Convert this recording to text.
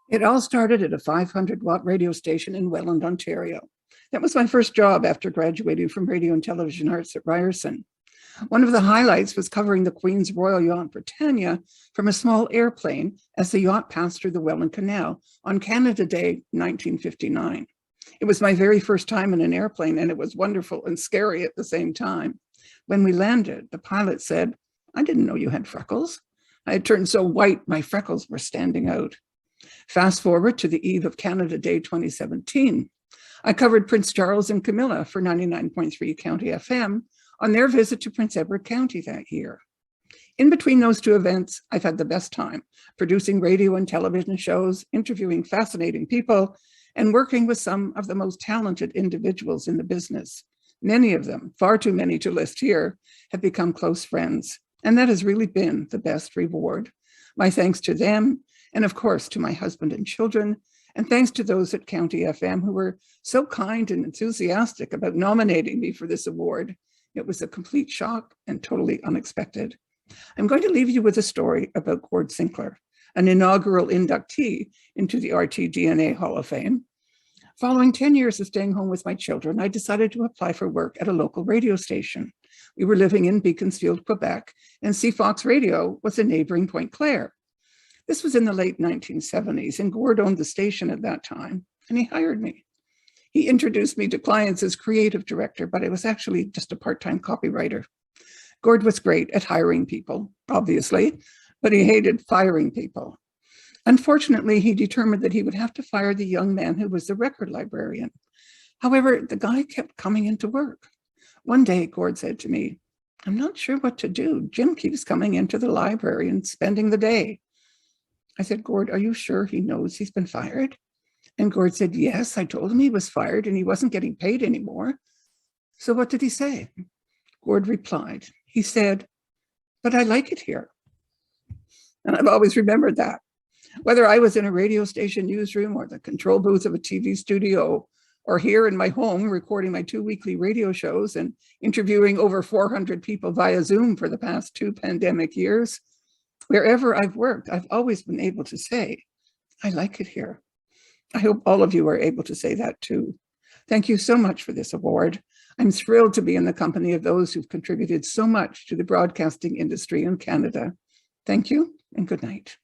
It all started at a 500-watt radio station in Welland, Ontario. That was my first job after graduating from Radio and Television Arts at Ryerson. One of the highlights was covering the Queen's Royal Yacht Britannia from a small airplane as the yacht passed through the Welland Canal on Canada Day 1959. It was my very first time in an airplane, and it was wonderful and scary at the same time. When we landed, the pilot said, "I didn't know you had freckles." I had turned so white, my freckles were standing out. Fast forward to the eve of Canada Day 2017. I covered Prince Charles and Camilla for 99.3 County FM on their visit to Prince Edward County that year. In between those two events, I've had the best time producing radio and television shows, interviewing fascinating people, and working with some of the most talented individuals in the business. Many of them, far too many to list here, have become close friends, and that has really been the best reward. My thanks to them, and of course to my husband and children, and thanks to those at County FM who were so kind and enthusiastic about nominating me for this award. It was a complete shock and totally unexpected. I'm going to leave you with a story about Gord Sinclair, an inaugural inductee into the RTDNA Hall of Fame. Following 10 years of staying home with my children, I decided to apply for work at a local radio station. We were living in Beaconsfield, Quebec, and CFOX Radio was in neighboring Point Claire. This was in the late 1970s, and Gord owned the station at that time, and he hired me. He introduced me to clients as creative director, but I was actually just a part-time copywriter. Gord was great at hiring people, obviously, but he hated firing people. Unfortunately, he determined that he would have to fire the young man who was the record librarian. However, the guy kept coming into work. One day, Gord said to me, "I'm not sure what to do. Jim keeps coming into the library and spending the day." I said, "Gord, are you sure he knows he's been fired?" And Gord said, "Yes, I told him he was fired and he wasn't getting paid anymore." So what did he say? Gord replied, he said, "But I like it here." And I've always remembered that. Whether I was in a radio station newsroom or the control booth of a TV studio, or here in my home recording my 2 weekly radio shows and interviewing over 400 people via Zoom for the past 2 pandemic years, wherever I've worked, I've always been able to say, "I like it here." I hope all of you are able to say that too. Thank you so much for this award. I'm thrilled to be in the company of those who've contributed so much to the broadcasting industry in Canada. Thank you and good night.